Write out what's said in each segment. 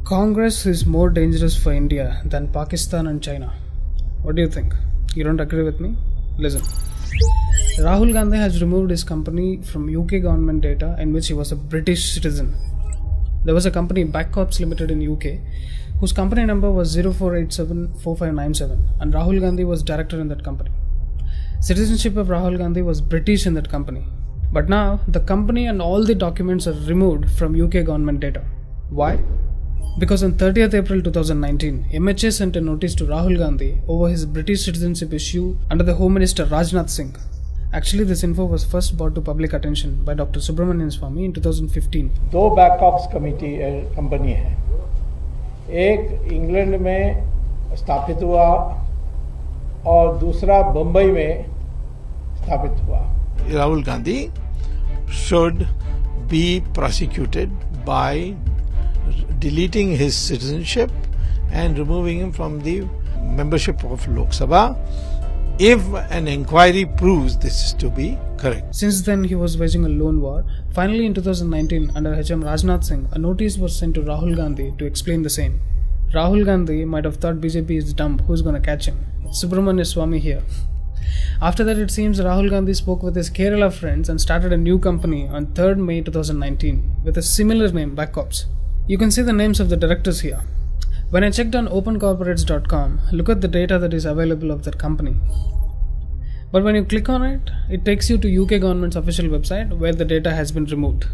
Congress is more dangerous for India than Pakistan and China. What do you think? You don't agree with me? Listen. Rahul Gandhi has removed his company from UK government data in which he was a British citizen. There was a company Backcorps Limited in UK whose company number was 04874597 and Rahul Gandhi was director in that company. Citizenship of Rahul Gandhi was British in that company. But now the company and all the documents are removed from UK government data. Why? Because on 30th April 2019, MHA sent a notice to Rahul Gandhi over his British citizenship issue under the Home Minister Rajnath Singh. Actually, this info was first brought to public attention by Dr. Subramanian Swamy in 2015. दो बैकऑप्स company है, एक England में स्थापित हुआ और दूसरा बम्बई में स्थापित हुआ. Rahul Gandhi should be prosecuted by deleting his citizenship and removing him from the membership of Lok Sabha if an inquiry proves this is to be correct. Since then, he was waging a lone war. Finally, in 2019, under HM Rajnath Singh, a notice was sent to Rahul Gandhi to explain the same. Rahul Gandhi might have thought BJP is dumb, who's gonna catch him? It's Subramanian Swamy here. After that, it seems Rahul Gandhi spoke with his Kerala friends and started a new company on 3rd May 2019 with a similar name, Backcorps. You can see the names of the directors here. When I checked on opencorporates.com, look at the data that is available of that company. But when you click on it, it takes you to UK government's official website where the data has been removed.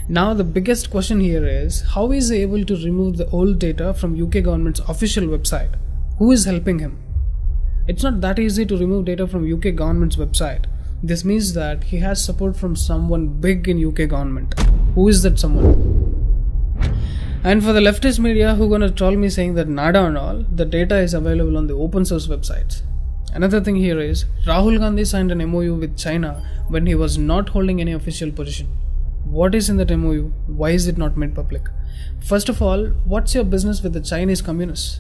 Now the biggest question here is, how is he able to remove the old data from UK government's official website? Who is helping him? It's not that easy to remove data from UK government's website. This means that he has support from someone big in UK government. Who is that someone? And for the leftist media who gonna troll me saying that nada and all, the data is available on the open source websites. Another thing here is, Rahul Gandhi signed an MOU with China when he was not holding any official position. What is in that MOU? Why is it not made public? First of all, what's your business with the Chinese communists?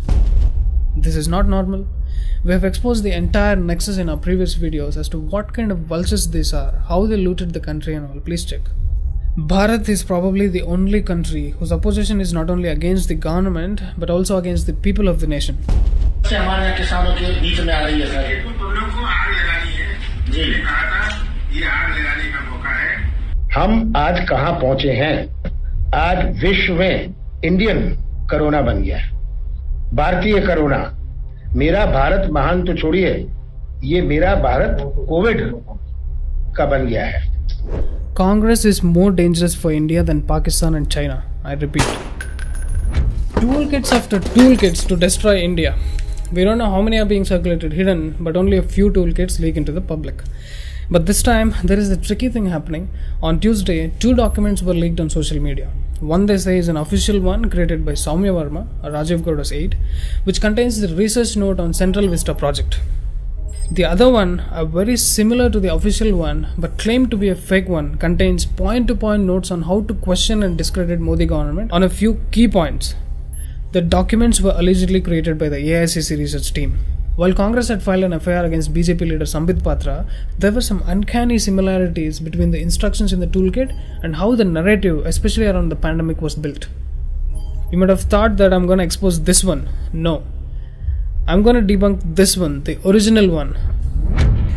This is not normal. We have exposed the entire nexus in our previous videos as to what kind of vultures these are, how they looted the country and all. Please check. Bharat is probably the only country whose opposition is not only against the government but also against the people of the nation. हम आज कहां पहुंचे हैं? आज विश्व में Indian corona बन गया है, भारतीय कोरोना. मेरा भारत महान तो छोड़िए, ये मेरा भारत कोविड का बन गया है. Congress is more dangerous for India than Pakistan and China. I repeat. Toolkits after toolkits to destroy India. We don't know how many are being circulated hidden, but only a few toolkits leak into the public. But this time, there is a tricky thing happening. On Tuesday, 2 documents were leaked on social media. One they say is an official one created by Soumya Varma, a Rajiv Gauda's aide, which contains the research note on Central Vista project. The other one, very similar to the official one but claimed to be a fake one, contains point-to-point notes on how to question and discredit Modi government on a few key points. The documents were allegedly created by the AICC research team. While Congress had filed an FIR against BJP leader Sambit Patra, there were some uncanny similarities between the instructions in the toolkit and how the narrative, especially around the pandemic, was built. You might have thought that I'm going to expose this one. No. I'm going to debunk this one, the original one.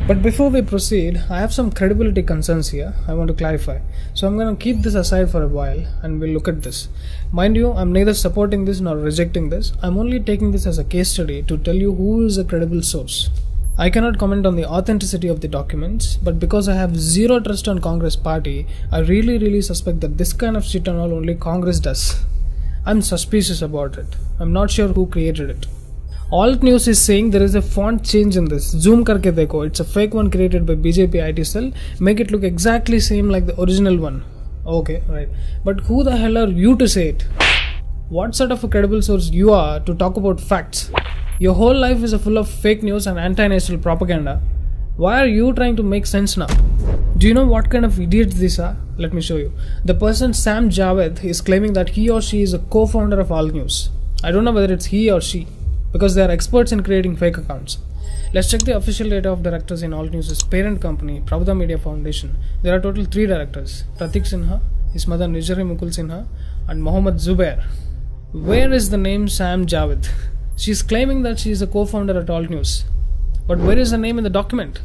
But before we proceed, I have some credibility concerns here I want to clarify. So I'm going to keep this aside for a while and we'll look at this. Mind you, I'm neither supporting this nor rejecting this. I'm only taking this as a case study to tell you who is a credible source. I cannot comment on the authenticity of the documents, but because I have zero trust on Congress party, I really suspect that this kind of shit and all only Congress does. I'm suspicious about it. I'm not sure who created it. Alt News is saying there is a font change in this. Zoom karke dekho. It's a fake one created by BJP IT cell. Make it look exactly same like the original one. Okay, right. But who the hell are you to say it? What sort of a credible source you are to talk about facts? Your whole life is full of fake news and anti-national propaganda. Why are you trying to make sense now? Do you know what kind of idiots these are? Let me show you. The person Sam Javed is claiming that he or she is a co-founder of Alt News. I don't know whether it's he or she, because they are experts in creating fake accounts. Let's check the official data of directors in Alt News' parent company, Pravda Media Foundation. There are total 3 directors, Pratik Sinha, his mother Nijari Mukul Sinha, and Mohammad Zubair. Where is the name Sam Javed? She's claiming that she is a co-founder at Alt News. But where is the name in the document?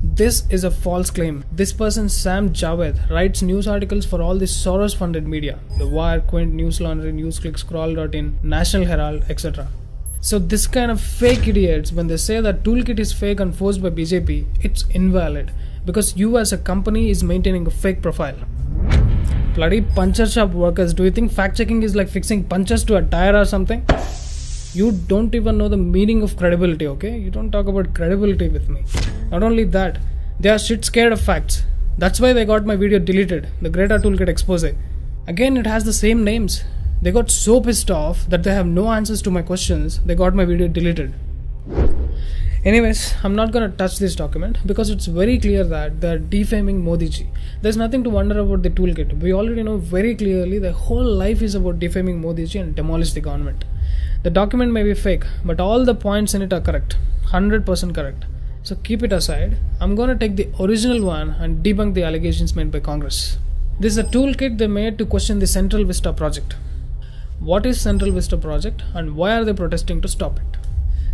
This is a false claim. This person, Sam Javed, writes news articles for all the Soros-funded media. The Wire, Quint, News Laundry, NewsClick, Scroll.in, National Herald, etc. So this kind of fake idiots, when they say that toolkit is fake and forced by BJP, it's invalid. Because you as a company is maintaining a fake profile. Bloody puncture shop workers, do you think fact checking is like fixing punches to a tire or something? You don't even know the meaning of credibility, okay? You don't talk about credibility with me. Not only that, they are shit scared of facts. That's why they got my video deleted, the Greta Toolkit expose. Again, it has the same names. They got so pissed off that they have no answers to my questions, they got my video deleted. Anyways, I'm not gonna touch this document because it's very clear that they're defaming Modi ji. There's nothing to wonder about the toolkit. We already know very clearly their whole life is about defaming Modi ji and demolish the government. The document may be fake, but all the points in it are correct. 100% correct. So keep it aside. I'm gonna take the original one and debunk the allegations made by Congress. This is a toolkit they made to question the Central Vista project. What is Central Vista project and why are they protesting to stop it?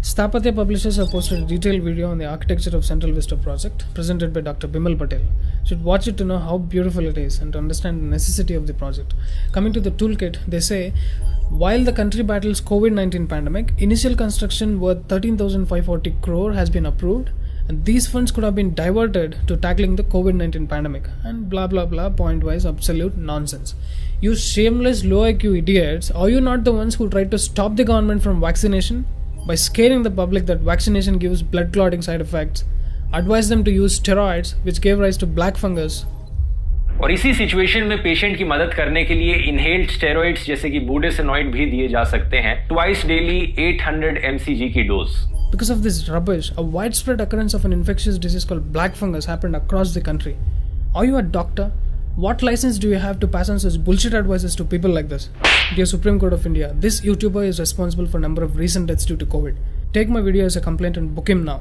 Sthapatya Publishers have posted a detailed video on the architecture of Central Vista project presented by Dr. Bimal Patel. You should watch it to know how beautiful it is and to understand the necessity of the project. Coming to the toolkit, they say, while the country battles COVID-19 pandemic, initial construction worth 13,540 crore has been approved and these funds could have been diverted to tackling the COVID-19 pandemic and blah blah blah point-wise absolute nonsense. You shameless low IQ idiots, are you not the ones who tried to stop the government from vaccination? By scaring the public that vaccination gives blood clotting side effects, advise them to use steroids which gave rise to black fungus. और इसी situation में patient की मदद करने के लिए inhaled steroids जैसे कि बूडेसेनॉइड भी दिए जा सकते हैं ट्वाइस डेली 800 mcg की dose. Because of this rubbish, a widespread occurrence of an infectious disease called black fungus happened across the country. Are you a doctor? What license do you have to pass on such bullshit advices to people like this? Dear Supreme Court of India, this YouTuber is responsible for a number of recent deaths due to COVID. Take my video as a complaint and book him now.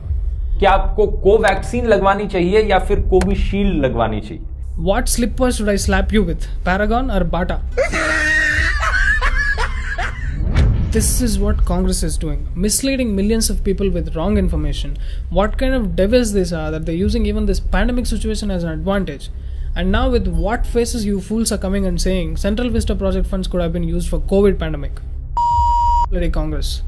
क्या आपको Covaxin लगवानी चाहिए या फिर Covishield लगवानी चाहिए? What slippers should I slap you with? Paragon or Bata? This is what Congress is doing. Misleading millions of people with wrong information. What kind of devils these are that they're using even this pandemic situation as an advantage. And now with what faces you fools are coming and saying Central Vista project funds could have been used for COVID pandemic. Bloody Congress.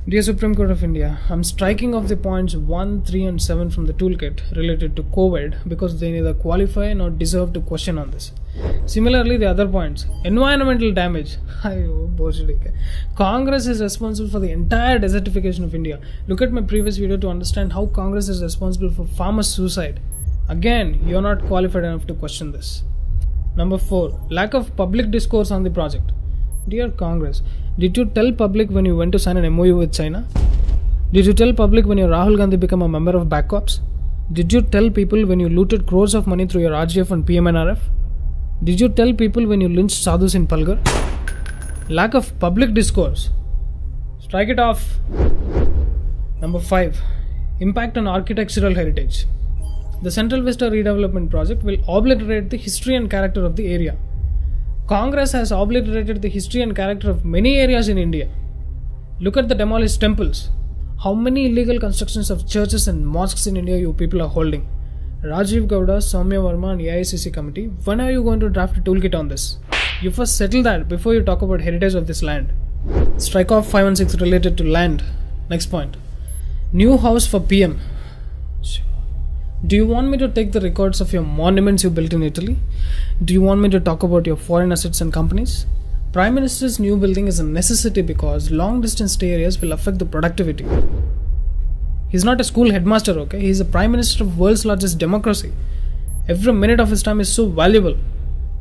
Dear Supreme Court of India, I'm striking off the points 1, 3 and 7 from the toolkit related to COVID because they neither qualify nor deserve to question on this. Similarly, the other points, environmental damage. Congress is responsible for the entire desertification of India. Look at my previous video to understand how Congress is responsible for farmer suicide. Again, you're not qualified enough to question this. Number 4, lack of public discourse on the project. Dear Congress, did you tell public when you went to sign an MOU with China? Did you tell public when your Rahul Gandhi became a member of Back Corps? Did you tell people when you looted crores of money through your RGF and PMNRF? Did you tell people when you lynched sadhus in Palghar? Lack of public discourse. Strike it off. Number 5, impact on architectural heritage. The Central Vista redevelopment project will obliterate the history and character of the area. Congress has obliterated the history and character of many areas in India. Look at the demolished temples. How many illegal constructions of churches and mosques in India you people are holding? Rajiv Gowda, Soumya Verma and AICC committee, when are you going to draft a toolkit on this? You first settle that before you talk about heritage of this land. Strike off 5 and 6 related to land. Next point. New house for PM. Do you want me to take the records of your monuments you built in Italy? Do you want me to talk about your foreign assets and companies? Prime Minister's new building is a necessity because long distance stay areas will affect the productivity. He's not a school headmaster, okay? He's the Prime Minister of world's largest democracy. Every minute of his time is so valuable.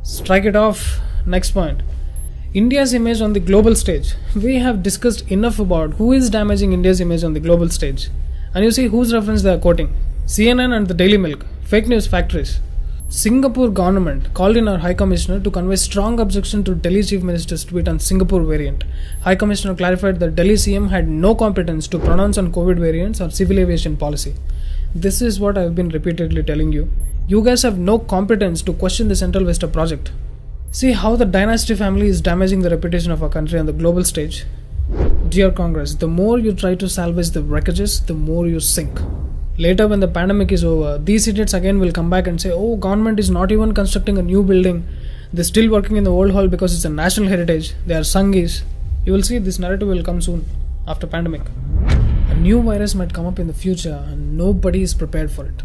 Strike it off. Next point. India's image on the global stage. We have discussed enough about who is damaging India's image on the global stage. And you see whose reference they are quoting. CNN and the Daily Milk, fake news factories. Singapore government called in our High Commissioner to convey strong objection to Delhi Chief Minister's tweet on Singapore variant. High Commissioner clarified that Delhi CM had no competence to pronounce on COVID variants or civil aviation policy. This is what I have been repeatedly telling you. You guys have no competence to question the Central Vista project. See how the dynasty family is damaging the reputation of our country on the global stage. Dear Congress, the more you try to salvage the wreckages, the more you sink. Later, when the pandemic is over, these idiots again will come back and say, oh, government is not even constructing a new building. They're still working in the old hall because it's a national heritage. They are Sanghis. You will see this narrative will come soon after pandemic. A new virus might come up in the future and nobody is prepared for it.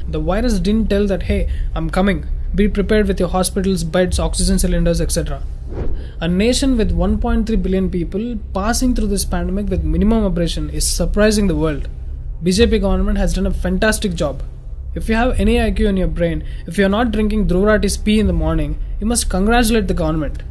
The virus didn't tell that, hey, I'm coming. Be prepared with your hospitals, beds, oxygen cylinders, etc. A nation with 1.3 billion people passing through this pandemic with minimum abrasion is surprising the world. BJP government has done a fantastic job. If you have any IQ in your brain, if you are not drinking Dhruv Rathi's pee in the morning, you must congratulate the government.